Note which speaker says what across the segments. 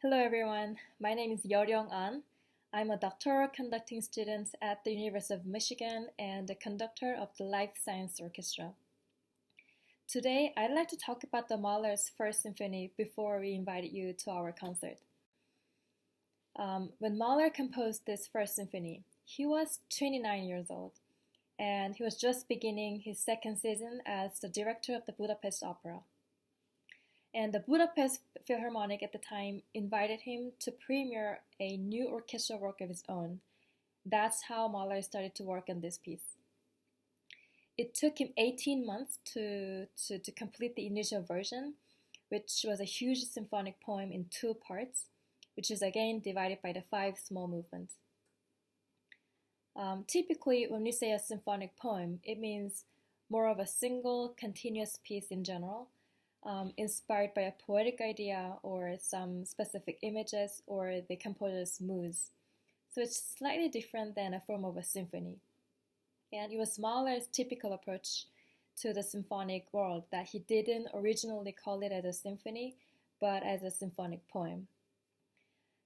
Speaker 1: Hello everyone, my name is An. I'm a doctoral conducting student at the University of Michigan and the conductor of the Life Science Orchestra. Today, I'd like to talk about the Mahler's First Symphony before we invited you to our concert. When Mahler composed this First Symphony, he was 29 years old, and he was just beginning his second season as the director of the Budapest Opera. And the Budapest Philharmonic at the time invited him to premiere a new orchestral work of his own. That's how Mahler started to work on this piece. It took him 18 months to complete the initial version, which was a huge symphonic poem in two parts, which is again divided by the 5 small movements. Typically, when we say a symphonic poem, it means more of a single, continuous piece in general, inspired by a poetic idea or some specific images or the composer's moods. So it's slightly different than a form of a symphony. And it was Mahler's typical approach to the symphonic world that he didn't originally call it as a symphony, but as a symphonic poem.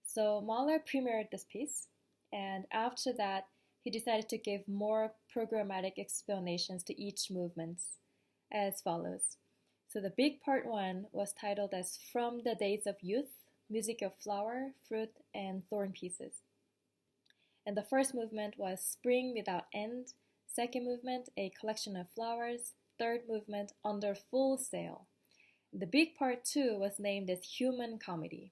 Speaker 1: So Mahler premiered this piece, and after that, he decided to give more programmatic explanations to each movement as follows. So the big part 1 was titled as From the Days of Youth, Music of Flower, Fruit, and Thorn Pieces. And the first movement was Spring Without End, second movement, A Collection of Flowers, third movement, Under Full Sail. The big part 2 was named as Human Comedy.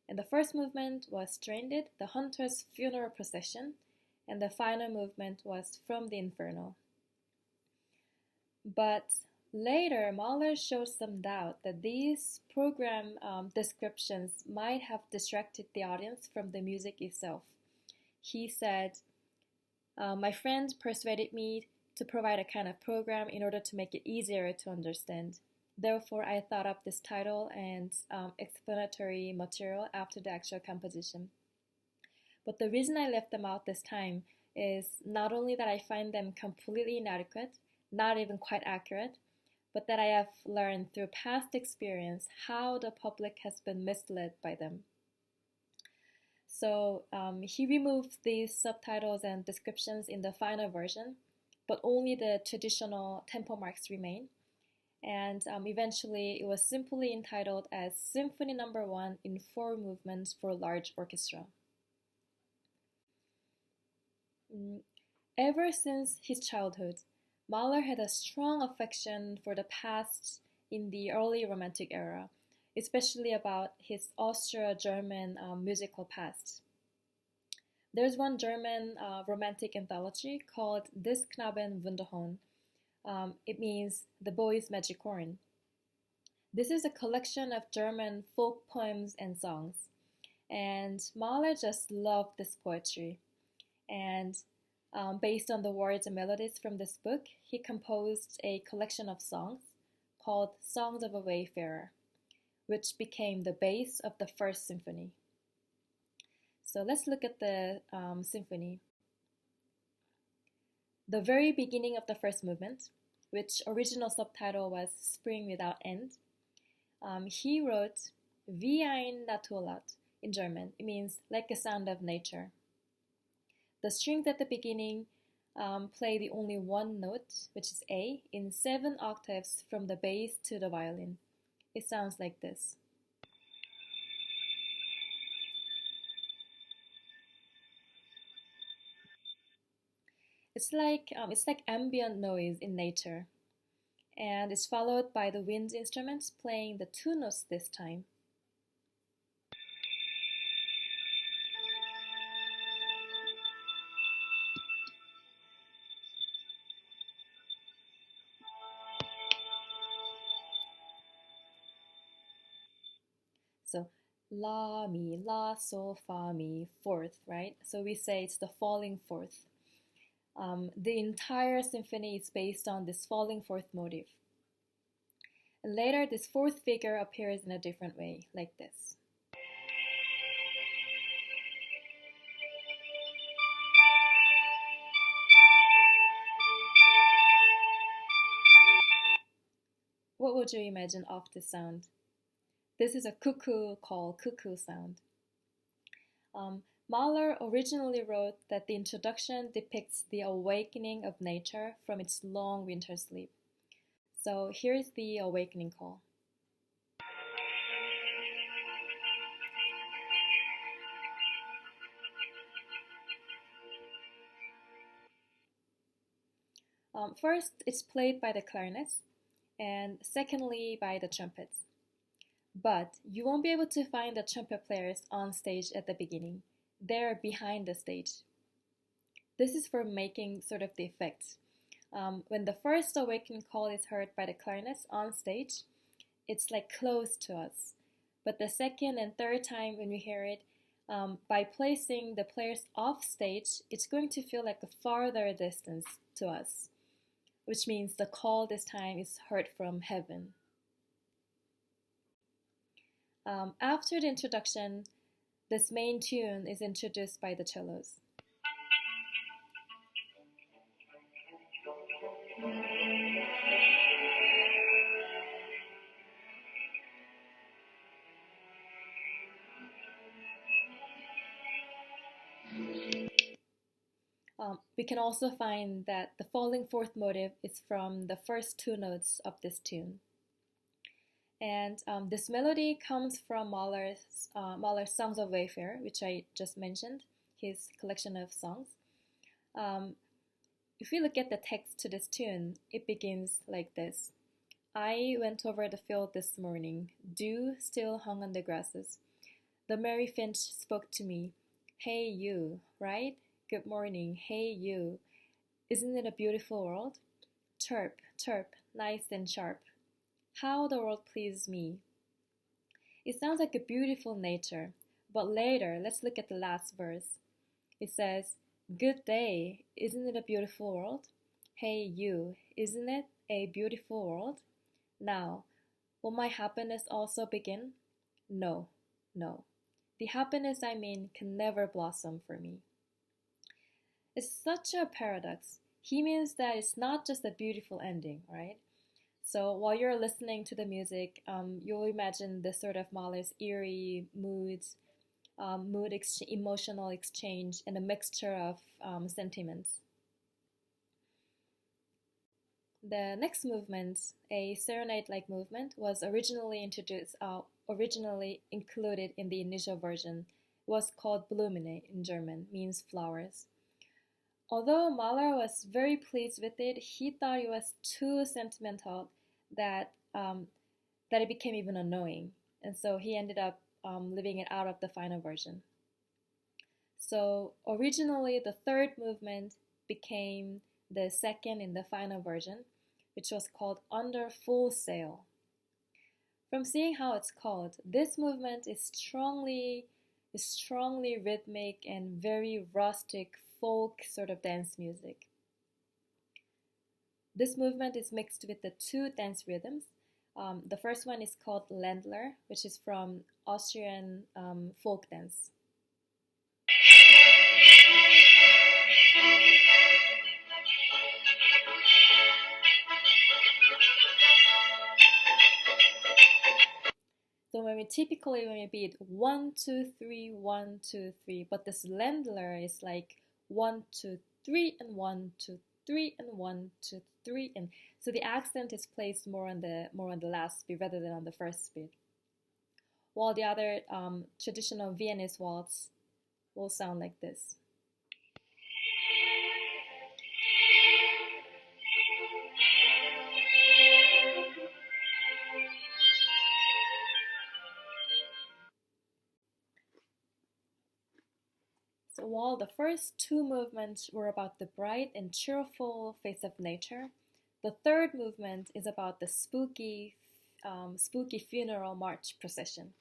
Speaker 1: And the first movement was Stranded, the Hunter's Funeral Procession, and the final movement was From the Inferno. But later, Mahler showed some doubt that these program descriptions might have distracted the audience from the music itself. He said, my friend persuaded me to provide a kind of program in order to make it easier to understand. Therefore, I thought up this title and explanatory material after the actual composition. But the reason I left them out this time is not only that I find them completely inadequate, not even quite accurate, but that I have learned through past experience how the public has been misled by them. So he removed these subtitles and descriptions in the final version, but only the traditional tempo marks remain. And eventually it was simply entitled as Symphony No. 1 in 4 movements for large orchestra. Ever since his childhood, Mahler had a strong affection for the past in the early Romantic era, especially about his Austro-German musical past. There's one German romantic anthology called Des Knaben Wunderhorn. It means The Boy's Magic Horn. This is a collection of German folk poems and songs, and Mahler just loved this poetry. And based on the words and melodies from this book, he composed a collection of songs called Songs of a Wayfarer, which became the base of the First Symphony. So let's look at the symphony. The very beginning of the first movement, which original subtitle was Spring Without End, he wrote Wie ein Naturlaut in German. It means like a sound of nature. The strings at the beginning play the only one note, which is A, in 7 octaves from the bass to the violin. It sounds like this. It's like ambient noise in nature, and it's followed by the wind instruments playing the 2 notes this time. So la, mi, la, sol, fa, mi, fourth, right? So we say it's the falling fourth. The entire symphony is based on this falling fourth motif. And later, this fourth figure appears in a different way, like this. What would you imagine of this sound? This is a cuckoo call, cuckoo sound. Mahler originally wrote that the introduction depicts the awakening of nature from its long winter sleep. So here's the awakening call. First, it's played by the clarinets, and secondly, by the trumpets. But you won't be able to find the trumpet players on stage at the beginning. They're behind the stage. This is for making sort of the effects. When the first awakening call is heard by the clarinets on stage, it's like close to us. But the second and third time when we hear it, by placing the players off stage, it's going to feel like a farther distance to us, which means the call this time is heard from heaven. After the introduction, this main tune is introduced by the cellos. We can also find that the falling fourth motive is from the first two notes of this tune. And this melody comes from Mahler's Songs of Wayfare, which I just mentioned, his collection of songs. If we look at the text to this tune, it begins like this. I went over the field this morning, dew still hung on the grasses. The merry finch spoke to me, hey you, right? Good morning, hey you. Isn't it a beautiful world? Chirp, chirp, nice and sharp. How the world pleases me. It sounds like a beautiful nature, but later, let's look at the last verse. It says, good day, isn't it a beautiful world? Hey you, isn't it a beautiful world? Now, will my happiness also begin? No, no. The happiness I mean can never blossom for me. It's such a paradox. He means that it's not just a beautiful ending, right? So while you're listening to the music, you'll imagine this sort of Mahler's eerie moods, emotional exchange, and a mixture of sentiments. The next movement, a serenade-like movement, was originally included in the initial version. It was called Blumen in German, means flowers. Although Mahler was very pleased with it, he thought it was too sentimental that it became even annoying. And so he ended up leaving it out of the final version. So originally the third movement became the second in the final version, which was called Under Full Sail. From seeing how it's called, this movement is strongly rhythmic and very rustic folk sort of dance music. This movement is mixed with the two dance rhythms. The first one is called Ländler, which is from Austrian folk dance. So when we beat 1, 2, 3, 1, 2, 3, but this Ländler is like 1, 2, 3, and 1, 2, 3, and 1, 2, 3, and so the accent is placed more on the last beat rather than on the first beat. While the other traditional Viennese waltz will sound like this. So while the first two movements were about the bright and cheerful face of nature, the third movement is about the spooky funeral march procession.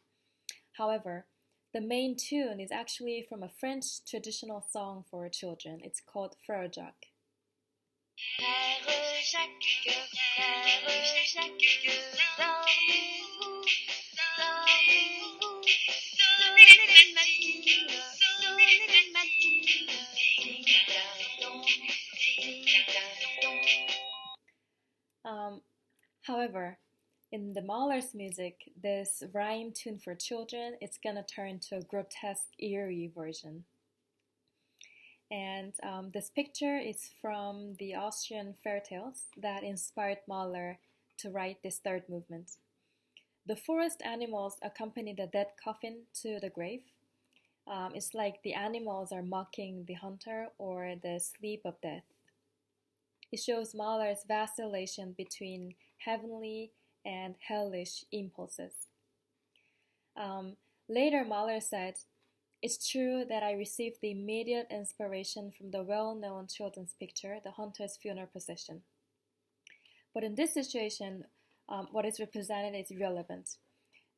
Speaker 1: However, the main tune is actually from a French traditional song for children. It's called Frère Jacques. Frère Jacques, dormez-vous, dormez-vous, sonnez les matines, sonnez les matines, ding-ding-dong, ding-ding-dong. However, In the Mahler's music, this rhyme tune for children, it's gonna turn to a grotesque, eerie version. And this picture is from the Austrian fairy tales that inspired Mahler to write this third movement. The forest animals accompany the dead coffin to the grave. It's like the animals are mocking the hunter or the sleep of death. It shows Mahler's vacillation between heavenly and hellish impulses. Later, Mahler said, "It's true that I received the immediate inspiration from the well-known children's picture, The Hunter's Funeral Procession. But in this situation, what is represented is irrelevant.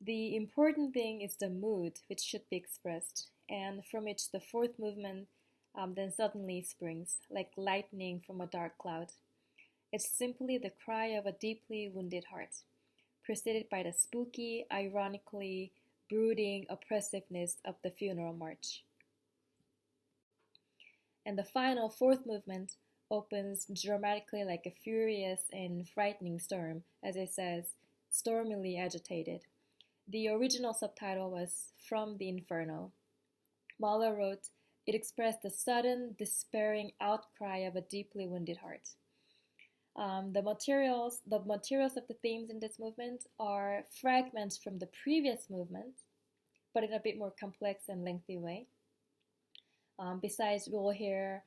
Speaker 1: The important thing is the mood which should be expressed, and from which the fourth movement then suddenly springs, like lightning from a dark cloud. It's simply the cry of a deeply wounded heart, preceded by the spooky, ironically brooding oppressiveness of the funeral march." And the final fourth movement opens dramatically like a furious and frightening storm, as it says, "stormily agitated." The original subtitle was "From the Inferno." Mahler wrote, "It expressed the sudden, despairing outcry of a deeply wounded heart." The materials of the themes in this movement are fragments from the previous movement, but in a bit more complex and lengthy way. Besides, we will hear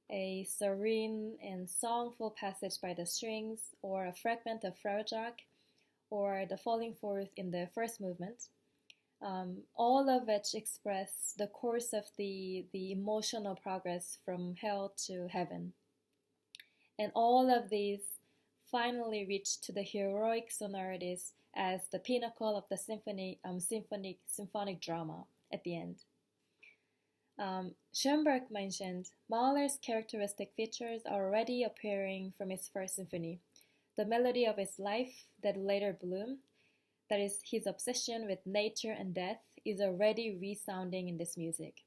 Speaker 1: a serene and songful passage by the strings, or a fragment of Fraujac, or the falling forth in the first movement, all of which express the course of the emotional progress from hell to heaven. And all of these finally reach to the heroic sonorities as the pinnacle of the symphonic drama at the end. Schoenberg mentioned Mahler's characteristic features are already appearing from his first symphony. The melody of his life that later bloomed, that is, his obsession with nature and death, is already resounding in this music.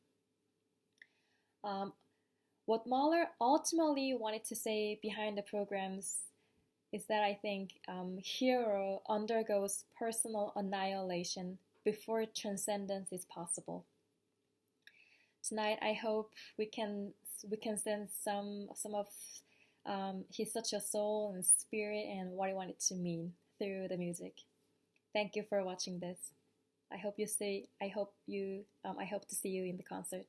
Speaker 1: What Mahler ultimately wanted to say behind the programs is that I think hero undergoes personal annihilation before transcendence is possible. Tonight, I hope we can sense some of his such a soul and spirit and what he wanted to mean through the music. Thank you for watching this. I hope to see you in the concert.